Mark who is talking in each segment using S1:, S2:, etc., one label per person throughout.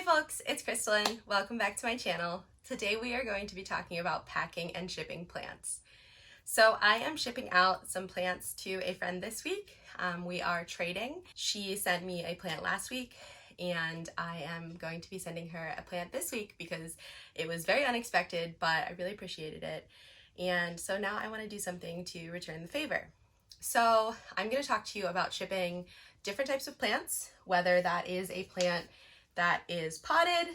S1: Hi folks, it's Crystalline. Welcome back to my channel. Today we are going to be talking about packing and shipping plants. So I am shipping out some plants to a friend this week. We are trading. She sent me a plant last week and I am going to be sending her a plant this week because it was very unexpected, but I really appreciated it. And so now I want to do something to return the favor. So I'm going to talk to you about shipping different types of plants, whether that is a plant that is potted,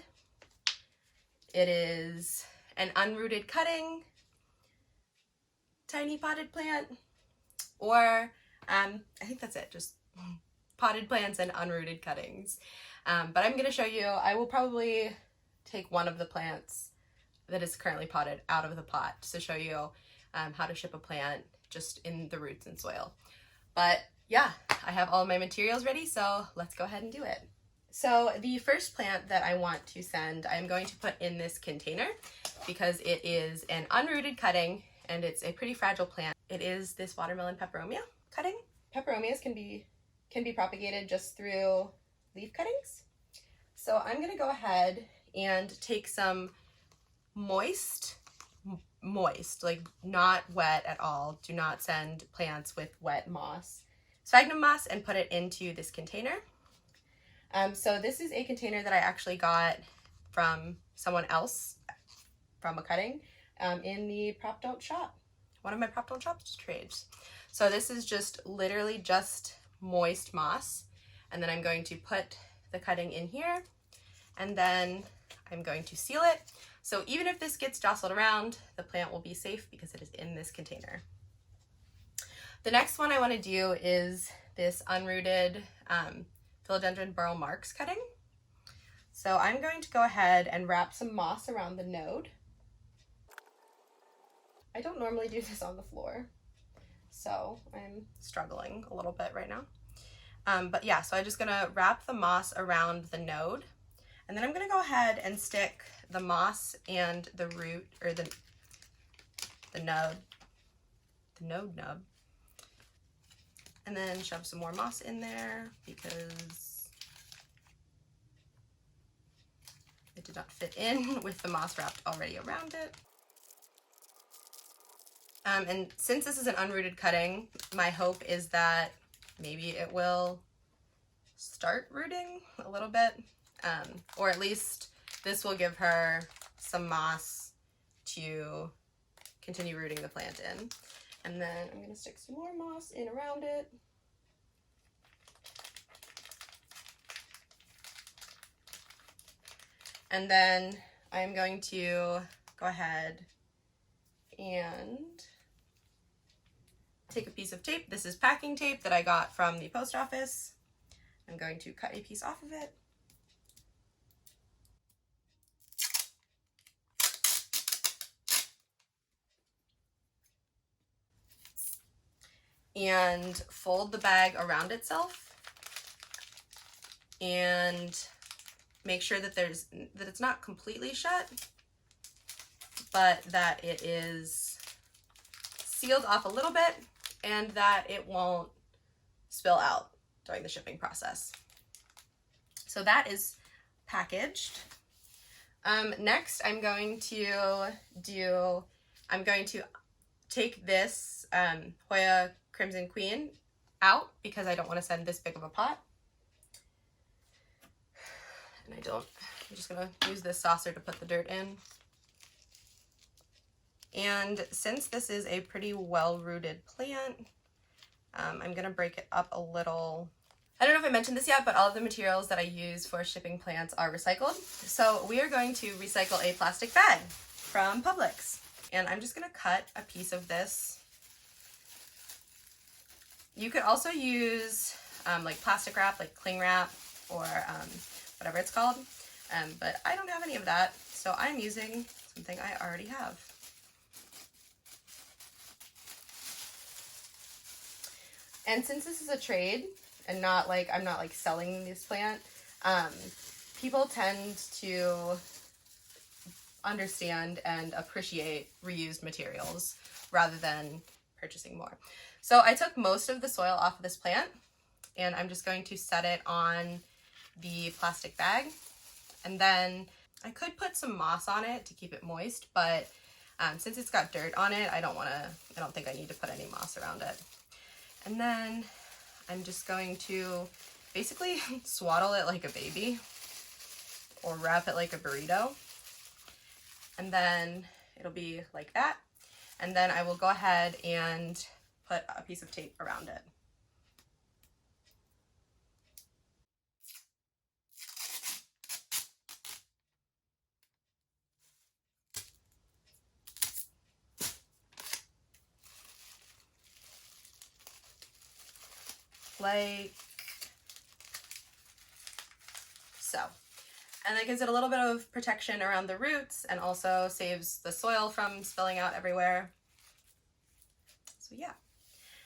S1: it is an unrooted cutting, tiny potted plant, or I think that's it, just potted plants and unrooted cuttings. But I'm going to show you, I will probably take one of the plants that is currently potted out of the pot to show you how to ship a plant just in the roots and soil. But yeah, I have all my materials ready, so let's go ahead and do it. So the first plant that I want to send, I'm going to put in this container because it is an unrooted cutting and it's a pretty fragile plant. It is this watermelon peperomia cutting. Peperomias can be propagated just through leaf cuttings. So I'm going to go ahead and take some moist, like not wet at all. Do not send plants with wet moss, sphagnum moss, and put it into this container. So this is a container that I actually got from someone else from a cutting in the Prop Don't Shop, one of my Prop Don't Shop trades. So this is just literally just moist moss, and then I'm going to put the cutting in here and then I'm going to seal it. So even if this gets jostled around, the plant will be safe because it is in this container. The next one I want to do is this unrooted philodendron burl marks cutting. So I'm going to go ahead and wrap some moss around the node. I don't normally do this on the floor, so I'm struggling a little bit right now. But yeah, so I'm just gonna wrap the moss around the node, and then I'm gonna go ahead and stick the moss and the root, or the node nub, and then shove some more moss in there because it did not fit in with the moss wrapped already around it. And since this is an unrooted cutting, my hope is that maybe it will start rooting a little bit, or at least this will give her some moss to continue rooting the plant in. And then I'm going to stick some more moss in around it. And then I'm going to go ahead and take a piece of tape. This is packing tape that I got from the post office. I'm going to cut a piece off of it. And fold the bag around itself and make sure that it's not completely shut, but that it is sealed off a little bit and that it won't spill out during the shipping process. So that is packaged. Next, I'm going to take this Hoya Crimson Queen out because I don't want to send this big of a pot. And I'm just gonna use this saucer to put the dirt in. And since this is a pretty well-rooted plant, I'm gonna break it up a little. I don't know if I mentioned this yet, but all of the materials that I use for shipping plants are recycled. So we are going to recycle a plastic bag from Publix. And I'm just gonna cut a piece of this. You could also use like plastic wrap, like cling wrap, or whatever it's called. But I don't have any of that, so I'm using something I already have. And since this is a trade and not like, I'm not like selling this plant, people tend to understand and appreciate reused materials rather than purchasing more. So I took most of the soil off of this plant and I'm just going to set it on the plastic bag And then I could put some moss on it to keep it moist, but since it's got dirt on it, I don't think I need to put any moss around it. And then I'm just going to basically swaddle it like a baby or wrap it like a burrito. And then it'll be like that. And then I will go ahead and put a piece of tape around it. Like so. And that gives it a little bit of protection around the roots and also saves the soil from spilling out everywhere. So yeah.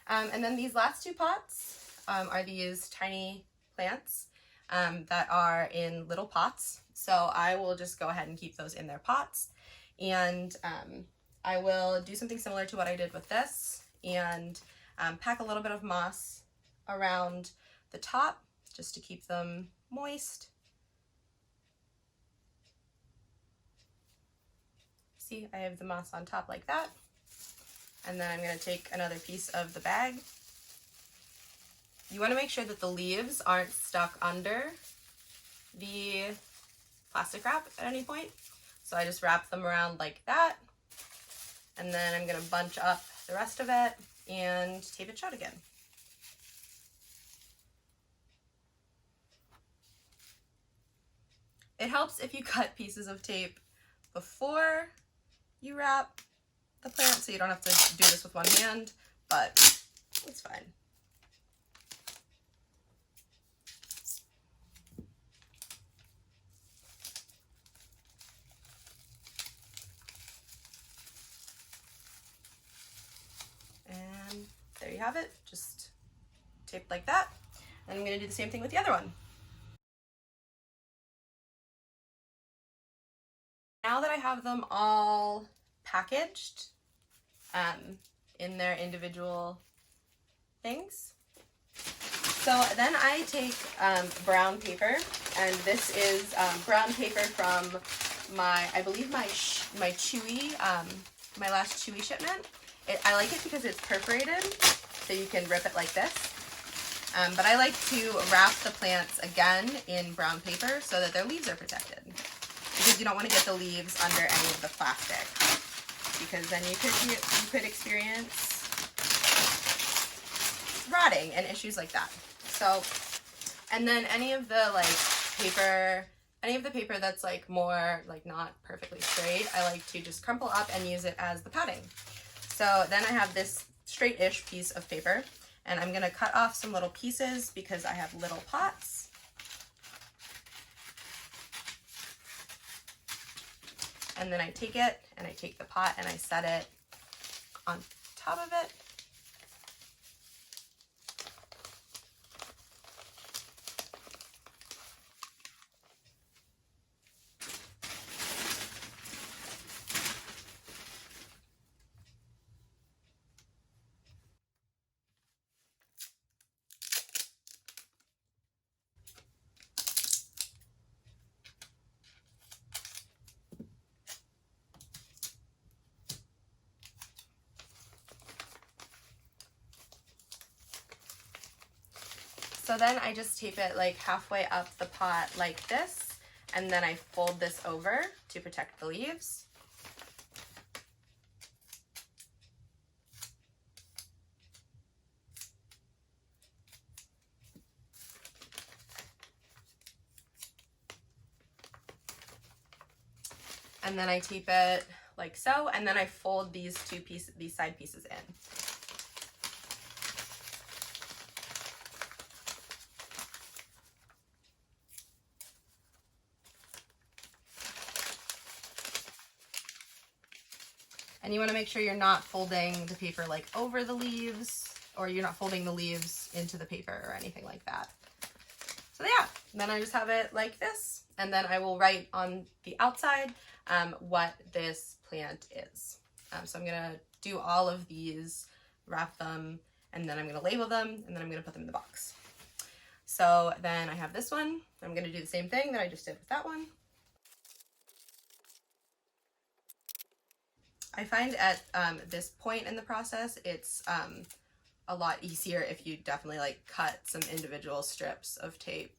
S1: And then these last two pots are these tiny plants that are in little pots. So I will just go ahead and keep those in their pots. And I will do something similar to what I did with this and pack a little bit of moss around the top just to keep them moist. See, I have the moss on top like that. And then I'm going to take another piece of the bag. You want to make sure that the leaves aren't stuck under the plastic wrap at any point. So I just wrap them around like that. And then I'm going to bunch up the rest of it and tape it shut again. It helps if you cut pieces of tape before you wrap the plant so you don't have to do this with one hand, but it's fine. And there you have it, just taped like that. And I'm going to do the same thing with the other one. Now that I have them all packaged in their individual things, so then I take brown paper, and this is brown paper from I believe my Chewy, my last Chewy shipment. I like it because it's perforated, so you can rip it like this. But I like to wrap the plants again in brown paper so that their leaves are protected, because you don't want to get the leaves under any of the plastic, because then you could experience rotting and issues like that. So, and then any of the paper that's like more like not perfectly straight, I like to just crumple up and use it as the padding. So then I have this straight-ish piece of paper, and I'm going to cut off some little pieces because I have little pots. And then I take it and I take the pot and I set it on top of it. So then I just tape it like halfway up the pot like this, and then I fold this over to protect the leaves. And then I tape it like so, and then I fold these side pieces in. And you want to make sure you're not folding the paper like over the leaves, or you're not folding the leaves into the paper or anything like that. So yeah, then I just have it like this, and then I will write on the outside what this plant is. So I'm gonna do all of these, wrap them, and then I'm gonna label them, and then I'm gonna put them in the box. So then I have this one. I'm gonna do the same thing that I just did with that one. I find at this point in the process, it's a lot easier if you definitely like cut some individual strips of tape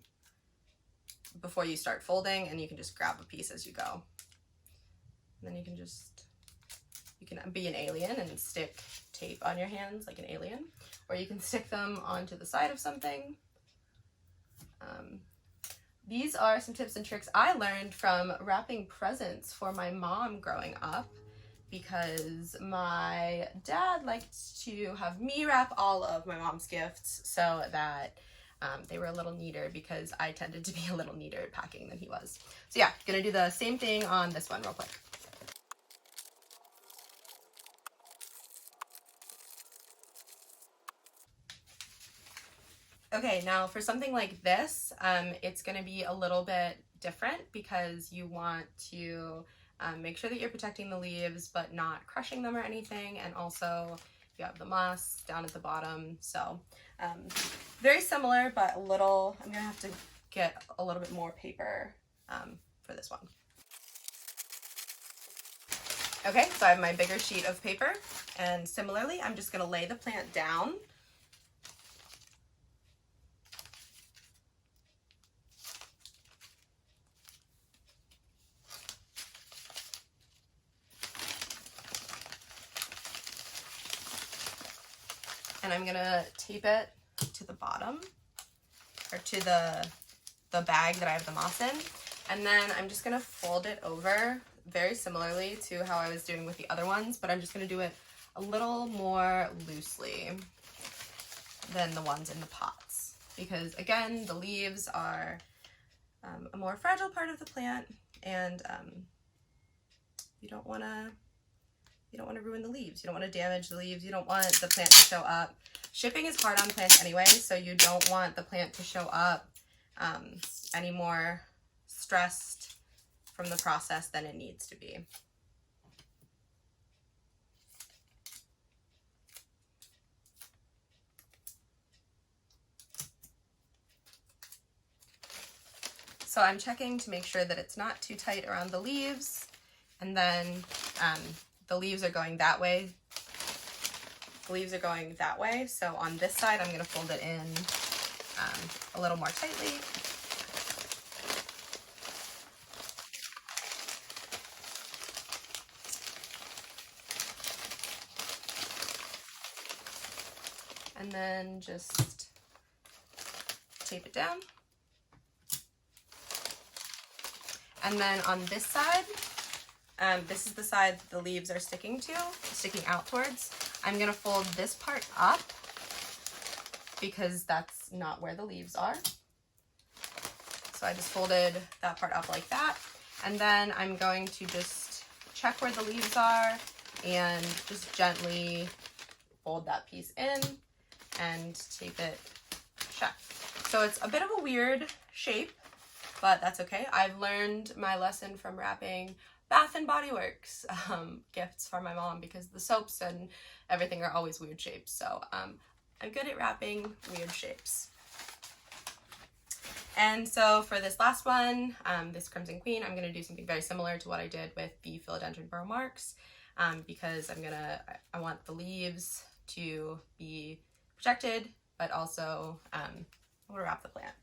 S1: before you start folding, and you can just grab a piece as you go. And then you can be an alien and stick tape on your hands like an alien, or you can stick them onto the side of something. These are some tips and tricks I learned from wrapping presents for my mom growing up, because my dad liked to have me wrap all of my mom's gifts so that they were a little neater, because I tended to be a little neater at packing than he was. So yeah, gonna do the same thing on this one real quick. Okay, now for something like this, it's going to be a little bit different, because you want to make sure that you're protecting the leaves but not crushing them or anything, and also you have the moss down at the bottom. So very similar, but I'm going to have to get a little bit more paper for this one. Okay, so I have my bigger sheet of paper, and similarly, I'm just going to lay the plant down. And I'm gonna tape it to the bottom, or to the bag that I have the moss in. And then I'm just gonna fold it over very similarly to how I was doing with the other ones, but I'm just gonna do it a little more loosely than the ones in the pots. Because again, the leaves are a more fragile part of the plant, and you don't wanna ruin the leaves. You don't want to damage the leaves. You don't want the plant to show up. Shipping is hard on plants anyway, so you don't want the plant to show up any more stressed from the process than it needs to be. So I'm checking to make sure that it's not too tight around the leaves, and then the leaves are going that way. The leaves are going that way, so on this side I'm going to fold it in a little more tightly. And then just tape it down. And then on this side, this is the side that the leaves are sticking out towards. I'm gonna fold this part up, because that's not where the leaves are. So I just folded that part up like that. And then I'm going to just check where the leaves are and just gently fold that piece in and tape it shut. So it's a bit of a weird shape, but that's okay. I've learned my lesson from wrapping Bath and Body Works gifts for my mom, because the soaps and everything are always weird shapes. So I'm good at wrapping weird shapes. And so for this last one, this Crimson Queen, I'm going to do something very similar to what I did with the Philodendron Burrow Marks, because I want the leaves to be protected, but also I want to wrap the plant.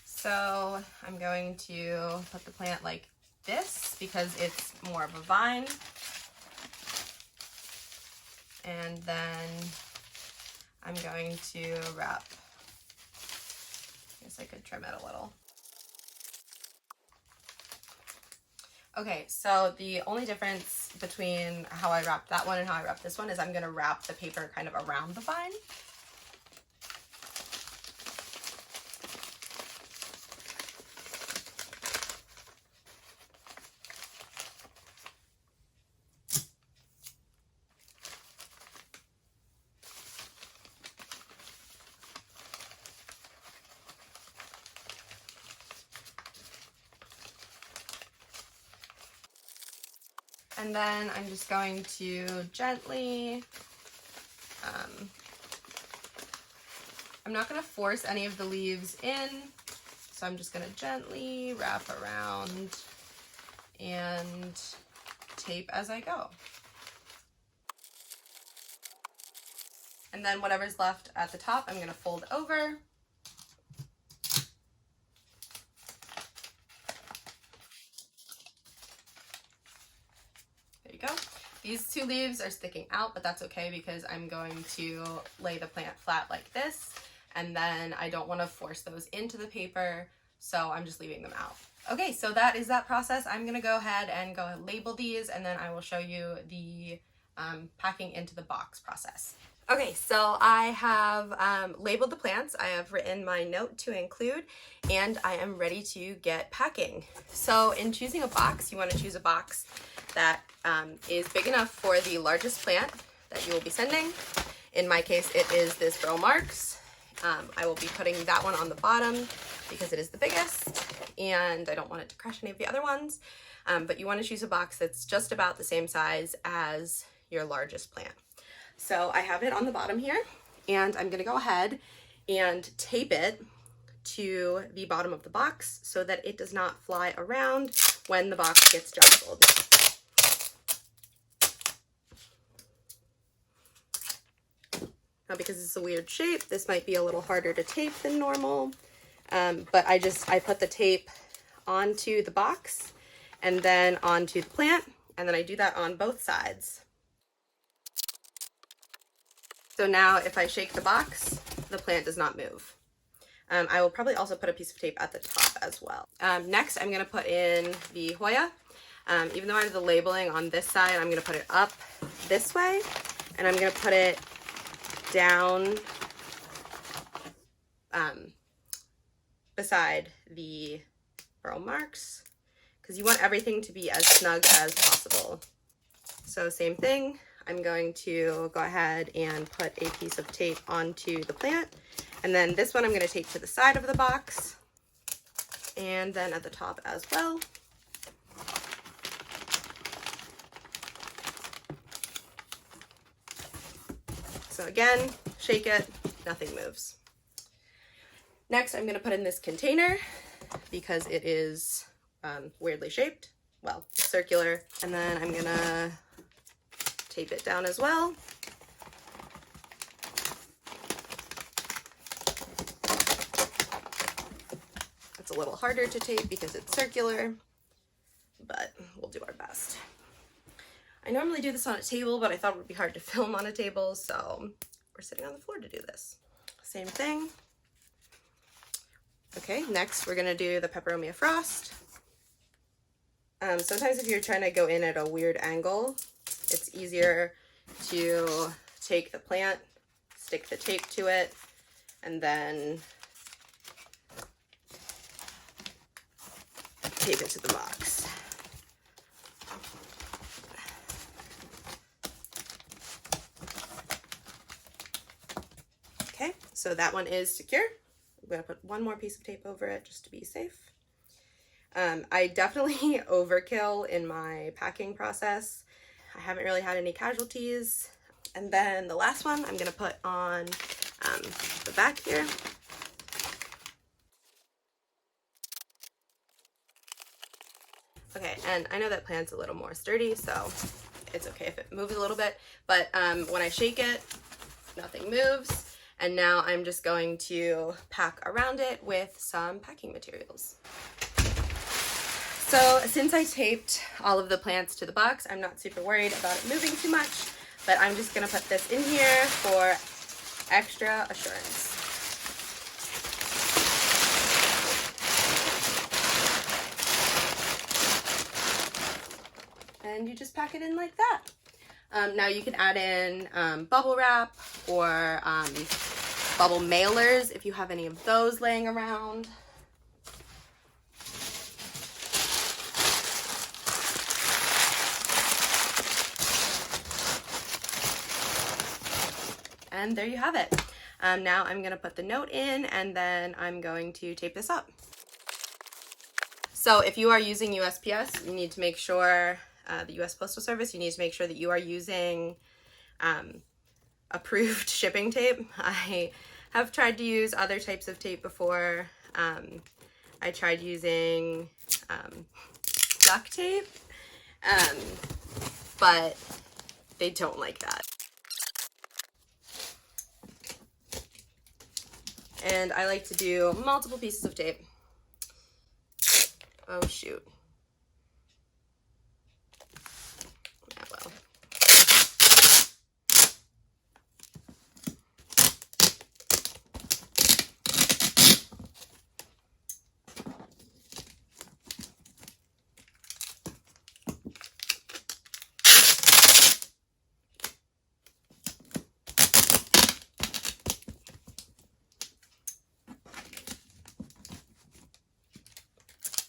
S1: So I'm going to put the plant like this, because it's more of a vine. And then I'm going to wrap. I guess I could trim it a little. Okay, so the only difference between how I wrapped that one and how I wrapped this one is I'm going to wrap the paper kind of around the vine. And then I'm just going to gently, I'm not going to force any of the leaves in, so I'm just going to gently wrap around and tape as I go. And then whatever's left at the top, I'm going to fold over. There you go. These two leaves are sticking out, but that's okay because I'm going to lay the plant flat like this, and then I don't want to force those into the paper, so I'm just leaving them out. Okay, so that is that process. I'm going to go ahead and label these, and then I will show you the packing into the box process. Okay, so I have labeled the plants, I have written my note to include, and I am ready to get packing. So in choosing a box, you want to choose a box that is big enough for the largest plant that you will be sending. In my case, it is this Burl Marks. I will be putting that one on the bottom because it is the biggest, and I don't want it to crush any of the other ones. But you want to choose a box that's just about the same size as your largest plant. So I have it on the bottom here, and I'm gonna go ahead and tape it to the bottom of the box so that it does not fly around when the box gets jumbled. Now, because it's a weird shape, this might be a little harder to tape than normal, but I put the tape onto the box and then onto the plant, and then I do that on both sides. So now if I shake the box, the plant does not move. I will probably also put a piece of tape at the top as well. Next, I'm gonna put in the Hoya. Even though I have the labeling on this side, I'm gonna put it up this way, and I'm gonna put it down beside the Burl Marks, because you want everything to be as snug as possible. So same thing. I'm going to go ahead and put a piece of tape onto the plant, and then this one I'm going to tape to the side of the box, and then at the top as well. So again, shake it, nothing moves. Next, I'm going to put in this container because it is weirdly shaped, well, circular, and then I'm going to tape it down as well. It's a little harder to tape because it's circular, but we'll do our best. I normally do this on a table, but I thought it would be hard to film on a table, so we're sitting on the floor to do this. Same thing. Okay, next we're gonna do the Peperomia Frost. Sometimes if you're trying to go in at a weird angle, it's easier to take the plant, stick the tape to it, and then tape it to the box. Okay, so that one is secure. I'm going to put one more piece of tape over it just to be safe. I definitely overkill in my packing process. I haven't really had any casualties. And then the last one I'm going to put on the back here. Okay, and I know that plant's a little more sturdy, so it's okay if it moves a little bit, but when I shake it, nothing moves. And now I'm just going to pack around it with some packing materials. So since I taped all of the plants to the box, I'm not super worried about it moving too much, but I'm just gonna put this in here for extra assurance. And you just pack it in like that. Now you can add in bubble wrap or bubble mailers if you have any of those laying around. And there you have it. Now I'm gonna put the note in, and then I'm going to tape this up. So if you are using USPS, you need to make sure the U.S. Postal Service, you need to make sure that you are using approved shipping tape. I have tried to use other types of tape before. I tried using duct tape, but they don't like that. And I like to do multiple pieces of tape. Oh shoot. Yeah, well.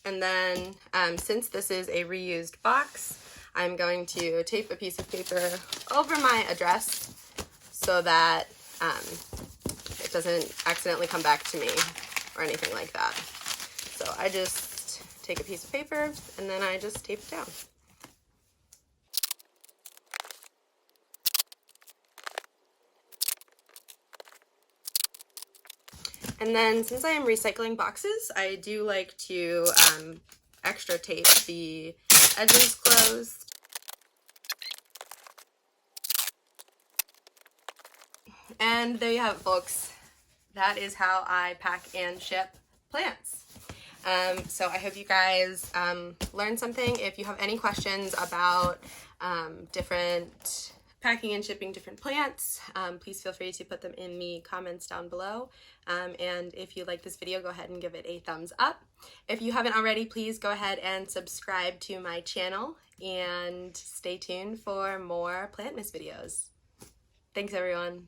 S1: And then, since this is a reused box, I'm going to tape a piece of paper over my address so that it doesn't accidentally come back to me or anything like that. So I just take a piece of paper and then I just tape it down. And then, since I am recycling boxes, I do like to extra tape the edges closed. And there you have it, folks. That is how I pack and ship plants. So I hope you guys learned something. If you have any questions about different packing and shipping different plants, please feel free to put them in the comments down below. And if you like this video, go ahead and give it a thumbs up. If you haven't already, please go ahead and subscribe to my channel and stay tuned for more Plantmas videos. Thanks, everyone.